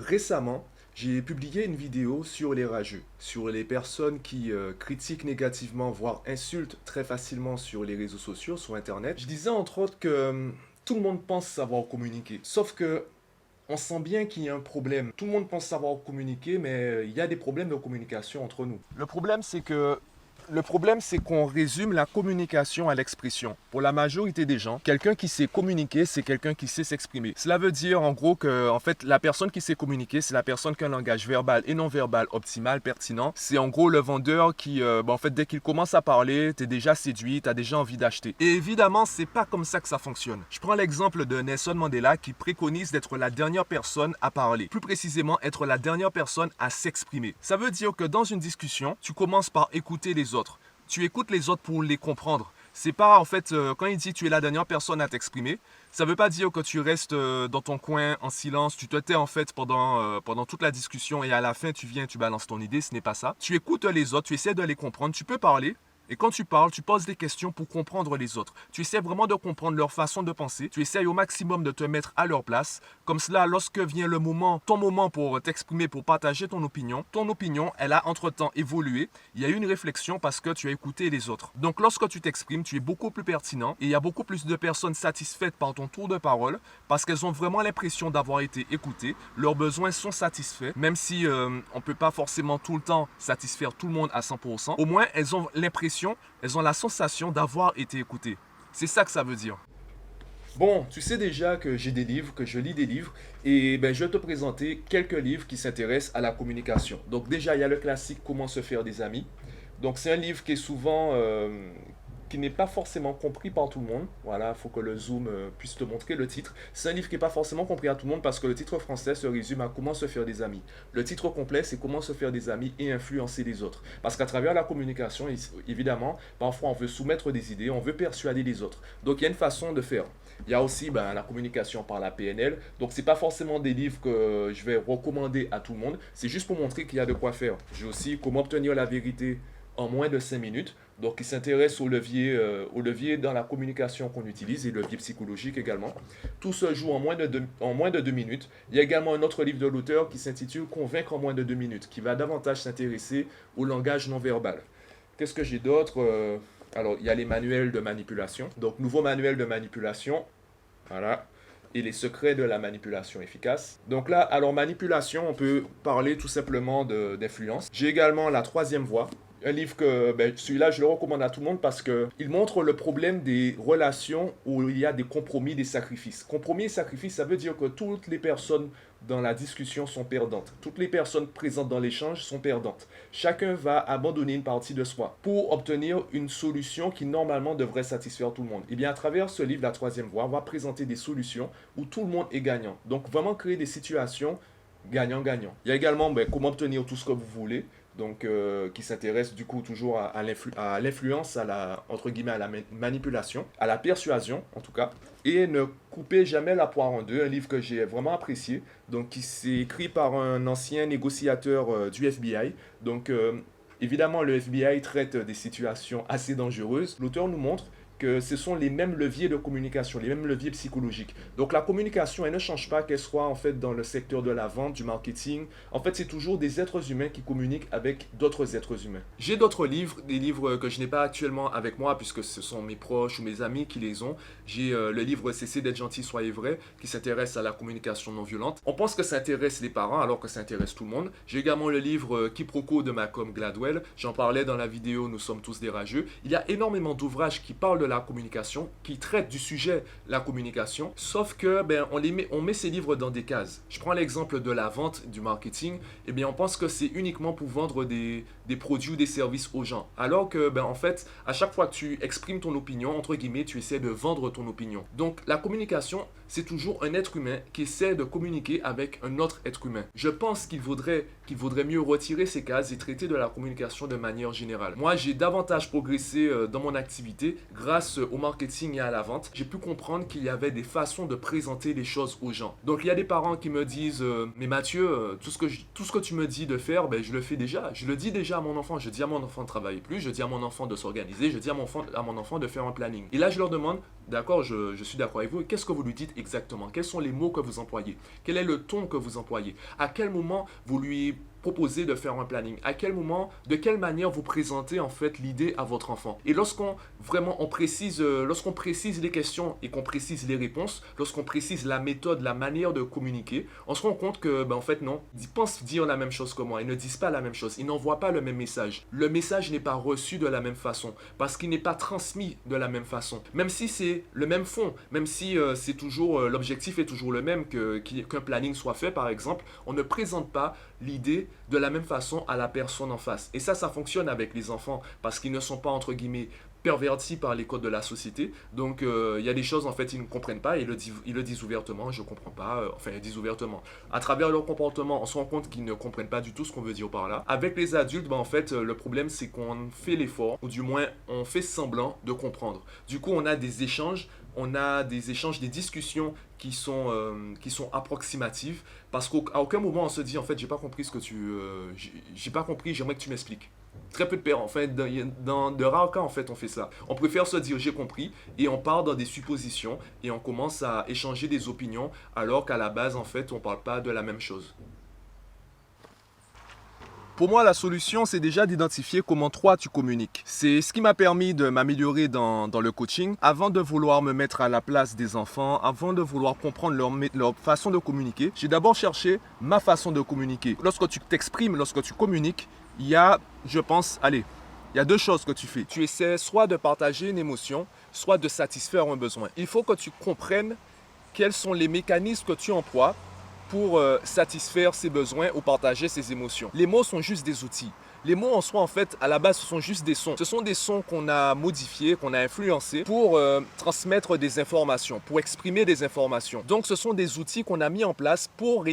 Récemment, j'ai publié une vidéo sur les rageux, sur les personnes qui critiquent négativement, voire insultent très facilement sur les réseaux sociaux, sur Internet. Je disais entre autres que tout le monde pense savoir communiquer, sauf que on sent bien qu'il y a un problème. Tout le monde pense savoir communiquer, mais il y a des problèmes de communication entre nous. Le problème, c'est qu'on résume la communication à l'expression. Pour la majorité des gens, quelqu'un qui sait communiquer, c'est quelqu'un qui sait s'exprimer. Cela veut dire en gros que en fait, la personne qui sait communiquer, c'est la personne qui a un langage verbal et non verbal optimal, pertinent. C'est en gros le vendeur qui, en fait, dès qu'il commence à parler, t'es déjà séduit, t'as déjà envie d'acheter. Et évidemment, c'est pas comme ça que ça fonctionne. Je prends l'exemple de Nelson Mandela qui préconise d'être la dernière personne à parler. Plus précisément, être la dernière personne à s'exprimer. Ça veut dire que dans une discussion, tu commences par écouter les autres. Tu écoutes les autres pour les comprendre. C'est pas en fait, quand il dit tu es la dernière personne à t'exprimer, ça veut pas dire que tu restes dans ton coin en silence, tu te tais en fait pendant toute la discussion et à la fin tu viens, tu balances ton idée, ce n'est pas ça. Tu écoutes les autres, tu essaies de les comprendre, tu peux parler. Et quand tu parles, tu poses des questions pour comprendre les autres. Tu essaies vraiment de comprendre leur façon de penser. Tu essaies au maximum de te mettre à leur place. Comme cela, lorsque vient le moment, ton moment pour t'exprimer, pour partager ton opinion, elle a entre-temps évolué. Il y a eu une réflexion parce que tu as écouté les autres. Donc, lorsque tu t'exprimes, tu es beaucoup plus pertinent et il y a beaucoup plus de personnes satisfaites par ton tour de parole parce qu'elles ont vraiment l'impression d'avoir été écoutées. Leurs besoins sont satisfaits, même si on ne peut pas forcément tout le temps satisfaire tout le monde à 100%. Au moins, elles ont l'impression, elles ont la sensation d'avoir été écoutées. C'est ça que ça veut dire. Bon, tu sais déjà que j'ai des livres, que je lis des livres, et je vais te présenter quelques livres qui s'intéressent à la communication. Donc déjà, il y a le classique Comment se faire des amis. Donc c'est un livre qui est souvent, qui n'est pas forcément compris par tout le monde. Voilà, il faut que le zoom puisse te montrer le titre. C'est un livre qui n'est pas forcément compris à tout le monde parce que le titre français se résume à Comment se faire des amis. Le titre complet, c'est Comment se faire des amis et influencer les autres. Parce qu'à travers la communication, évidemment, parfois on veut soumettre des idées, on veut persuader les autres. Donc il y a une façon de faire. Il y a aussi la communication par la PNL. Donc, ce n'est pas forcément des livres que je vais recommander à tout le monde. C'est juste pour montrer qu'il y a de quoi faire. J'ai aussi Comment obtenir la vérité en moins de 5 minutes. Donc, il s'intéresse au levier dans la communication qu'on utilise et le levier psychologique également. Tout se joue en moins de 2 minutes. Il y a également un autre livre de l'auteur qui s'intitule Convaincre en moins de 2 minutes, qui va davantage s'intéresser au langage non verbal. Qu'est-ce que j'ai d'autre Alors, il y a les manuels de manipulation. Donc, nouveau manuel de manipulation. Voilà. Et les secrets de la manipulation efficace. Donc là, alors manipulation, on peut parler tout simplement d'influence. J'ai également La troisième voie. Un livre que, celui-là, je le recommande à tout le monde parce qu'il montre le problème des relations où il y a des compromis, des sacrifices. Compromis et sacrifices, ça veut dire que toutes les personnes dans la discussion sont perdantes. Toutes les personnes présentes dans l'échange sont perdantes. Chacun va abandonner une partie de soi pour obtenir une solution qui normalement devrait satisfaire tout le monde. Et bien à travers ce livre, La troisième voie, on va présenter des solutions où tout le monde est gagnant. Donc vraiment créer des situations gagnant-gagnant. Il y a également comment obtenir tout ce que vous voulez. Donc, qui s'intéresse du coup toujours à l'influence, entre guillemets, à la manipulation, à la persuasion en tout cas. Et Ne coupez jamais la poire en deux, un livre que j'ai vraiment apprécié, donc qui s'est écrit par un ancien négociateur du FBI. Donc, évidemment, le FBI traite des situations assez dangereuses. L'auteur nous montre que ce sont les mêmes leviers de communication, les mêmes leviers psychologiques. Donc la communication, elle ne change pas qu'elle soit en fait dans le secteur de la vente, du marketing. En fait, c'est toujours des êtres humains qui communiquent avec d'autres êtres humains. J'ai d'autres livres, des livres que je n'ai pas actuellement avec moi puisque ce sont mes proches ou mes amis qui les ont. J'ai le livre Cessez d'être gentil, soyez vrai, qui s'intéresse à la communication non violente. On pense que ça intéresse les parents alors que ça intéresse tout le monde. J'ai également le livre Quiproquo de Malcolm Gladwell. J'en parlais dans la vidéo Nous sommes tous des rageux. Il y a énormément d'ouvrages qui parlent de la communication, qui traite du sujet la communication, sauf que on met ces livres dans des cases. Je prends l'exemple de la vente, du marketing, on pense que c'est uniquement pour vendre des produits ou des services aux gens, alors que en fait, à chaque fois que tu exprimes ton opinion, entre guillemets, tu essaies de vendre ton opinion. Donc la communication, c'est toujours un être humain qui essaie de communiquer avec un autre être humain. Je pense qu'il vaudrait mieux retirer ces cases et traiter de la communication de manière générale. Moi, j'ai davantage progressé dans mon activité grâce au marketing et à la vente. J'ai pu comprendre qu'il y avait des façons de présenter les choses aux gens. Donc, il y a des parents qui me disent mais Mathieu, tout ce que tu me dis de faire, je le fais déjà. Je le dis déjà à mon enfant. Je dis à mon enfant de travailler plus. Je dis à mon enfant de s'organiser. Je dis à mon enfant de faire un planning. Et là, je leur demande, d'accord, je suis d'accord avec vous. Qu'est-ce que vous lui dites exactement? Quels sont les mots que vous employez? Quel est le ton que vous employez? À quel moment vous lui proposez de faire un planning? À quel moment, de quelle manière vous présentez en fait l'idée à votre enfant? Et lorsqu'on vraiment lorsqu'on précise les questions et qu'on précise les réponses, lorsqu'on précise la méthode, la manière de communiquer, on se rend compte que en fait non, ils pensent dire la même chose que moi, ils ne disent pas la même chose, ils n'envoient pas le même message. Le message n'est pas reçu de la même façon parce qu'il n'est pas transmis de la même façon. Même si c'est le même fond, même si c'est toujours l'objectif est toujours le même qu'un planning soit fait par exemple, on ne présente pas l'idée de la même façon à la personne en face. Et ça fonctionne avec les enfants parce qu'ils ne sont pas, entre guillemets, pervertis par les codes de la société. Donc, il y a des choses, en fait, ils ne comprennent pas et ils le disent ouvertement, je ne comprends pas. Enfin, ils disent ouvertement. À travers leur comportement, on se rend compte qu'ils ne comprennent pas du tout ce qu'on veut dire par là. Avec les adultes, en fait, le problème, c'est qu'on fait l'effort, ou du moins, on fait semblant de comprendre. Du coup, on a des échanges, des discussions qui sont approximatives parce qu'à aucun moment on se dit en fait j'ai pas compris ce que j'ai pas compris, j'aimerais que tu m'expliques. Très peu de pères en fait, dans de rares cas en fait on fait ça. On préfère se dire j'ai compris et on part dans des suppositions et on commence à échanger des opinions alors qu'à la base en fait on parle pas de la même chose. Pour moi, la solution, c'est déjà d'identifier comment toi tu communiques. C'est ce qui m'a permis de m'améliorer dans le coaching. Avant de vouloir me mettre à la place des enfants, avant de vouloir comprendre leur façon de communiquer, j'ai d'abord cherché ma façon de communiquer. Lorsque tu t'exprimes, lorsque tu communiques, il y a, je pense, il y a deux choses que tu fais. Tu essaies soit de partager une émotion, soit de satisfaire un besoin. Il faut que tu comprennes quels sont les mécanismes que tu emploies pour satisfaire ses besoins ou partager ses émotions. Les mots sont juste des outils. Les mots en soi, en fait, à la base, ce sont juste des sons. Ce sont des sons qu'on a modifiés, qu'on a influencés pour transmettre des informations, pour exprimer des informations. Donc, ce sont des outils qu'on a mis en place pour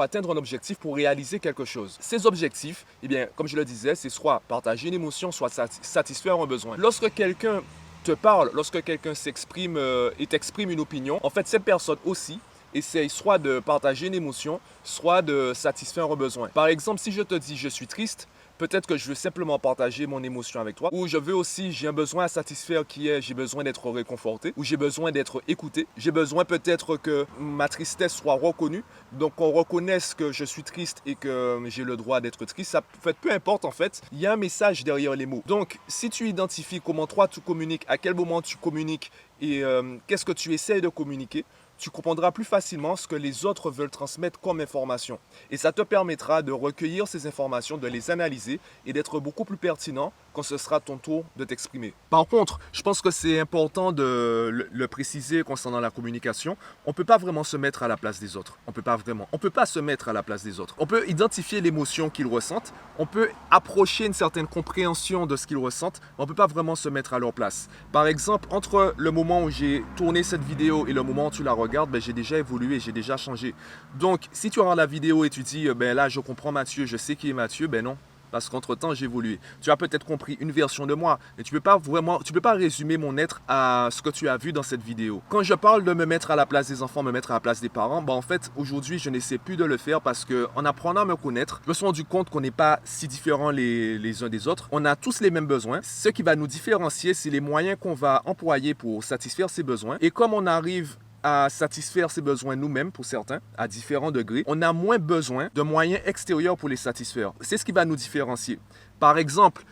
atteindre un objectif, pour réaliser quelque chose. Ces objectifs, eh bien, comme je le disais, c'est soit partager une émotion, soit satisfaire un besoin. Lorsque quelqu'un te parle, lorsque quelqu'un s'exprime et t'exprime une opinion, en fait, cette personne aussi essaye soit de partager une émotion, soit de satisfaire un besoin. Par exemple, si je te dis je suis triste, peut-être que je veux simplement partager mon émotion avec toi, ou j'ai un besoin à satisfaire j'ai besoin d'être réconforté, ou j'ai besoin d'être écouté, j'ai besoin peut-être que ma tristesse soit reconnue, donc qu'on reconnaisse que je suis triste et que j'ai le droit d'être triste, ça fait peu importe en fait, il y a un message derrière les mots. Donc, si tu identifies comment toi tu communiques, à quel moment tu communiques et qu'est-ce que tu essayes de communiquer, tu comprendras plus facilement ce que les autres veulent transmettre comme information. Et ça te permettra de recueillir ces informations, de les analyser et d'être beaucoup plus pertinent quand ce sera ton tour de t'exprimer. Par contre, je pense que c'est important de le préciser concernant la communication. On ne peut pas vraiment se mettre à la place des autres. On ne peut pas se mettre à la place des autres. On peut identifier l'émotion qu'ils ressentent. On peut approcher une certaine compréhension de ce qu'ils ressentent. Mais on ne peut pas vraiment se mettre à leur place. Par exemple, entre le moment où j'ai tourné cette vidéo et le moment où tu la regardes, j'ai déjà évolué, j'ai déjà changé. Donc, si tu regardes la vidéo et tu dis, là, je comprends Mathieu, je sais qui est Mathieu, non. Parce qu'entre-temps, j'ai évolué. Tu as peut-être compris une version de moi, mais tu peux pas résumer mon être à ce que tu as vu dans cette vidéo. Quand je parle de me mettre à la place des enfants, me mettre à la place des parents, en fait, aujourd'hui, je n'essaie plus de le faire parce qu'en apprenant à me connaître, je me suis rendu compte qu'on n'est pas si différents les uns des autres. On a tous les mêmes besoins. Ce qui va nous différencier, c'est les moyens qu'on va employer pour satisfaire ces besoins. Et comme on arrive à satisfaire ses besoins nous-mêmes pour certains, à différents degrés, on a moins besoin de moyens extérieurs pour les satisfaire. C'est ce qui va nous différencier. Par exemple,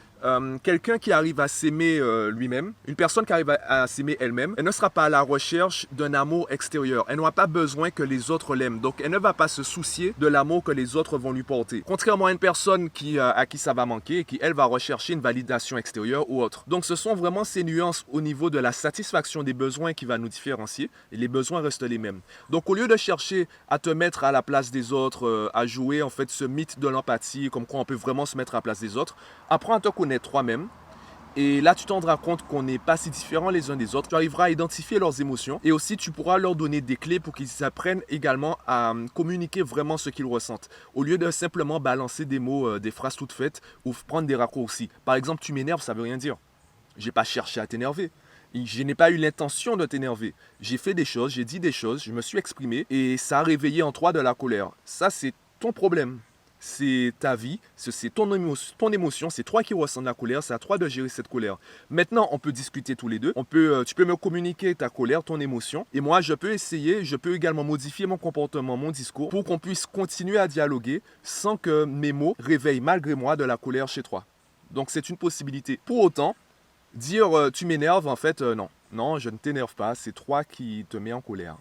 quelqu'un qui arrive à s'aimer lui-même, une personne qui arrive à s'aimer elle-même, elle ne sera pas à la recherche d'un amour extérieur. Elle n'aura pas besoin que les autres l'aiment. Donc, elle ne va pas se soucier de l'amour que les autres vont lui porter. Contrairement à une personne à qui ça va manquer et qui, elle, va rechercher une validation extérieure ou autre. Donc, ce sont vraiment ces nuances au niveau de la satisfaction des besoins qui va nous différencier et les besoins restent les mêmes. Donc, au lieu de chercher à te mettre à la place des autres, à jouer en fait ce mythe de l'empathie, comme quoi on peut vraiment se mettre à la place des autres, apprends à te connaître toi-même. Et là, tu te rendras compte qu'on n'est pas si différents les uns des autres. Tu arriveras à identifier leurs émotions et aussi tu pourras leur donner des clés pour qu'ils apprennent également à communiquer vraiment ce qu'ils ressentent. Au lieu de simplement balancer des mots, des phrases toutes faites ou prendre des raccourcis. Par exemple, tu m'énerves, ça ne veut rien dire. Je n'ai pas cherché à t'énerver. Je n'ai pas eu l'intention de t'énerver. J'ai fait des choses, j'ai dit des choses, je me suis exprimé et ça a réveillé en toi de la colère. Ça, c'est ton problème. c'est ta vie, c'est ton émotion, c'est toi qui ressens la colère, c'est à toi de gérer cette colère. Maintenant, on peut discuter tous les deux. Tu peux me communiquer ta colère, ton émotion, et moi, je peux également modifier mon comportement, mon discours, pour qu'on puisse continuer à dialoguer sans que mes mots réveillent malgré moi de la colère chez toi. Donc, c'est une possibilité. Pour autant, dire tu m'énerves, en fait, non. Non, je ne t'énerve pas, c'est toi qui te mets en colère.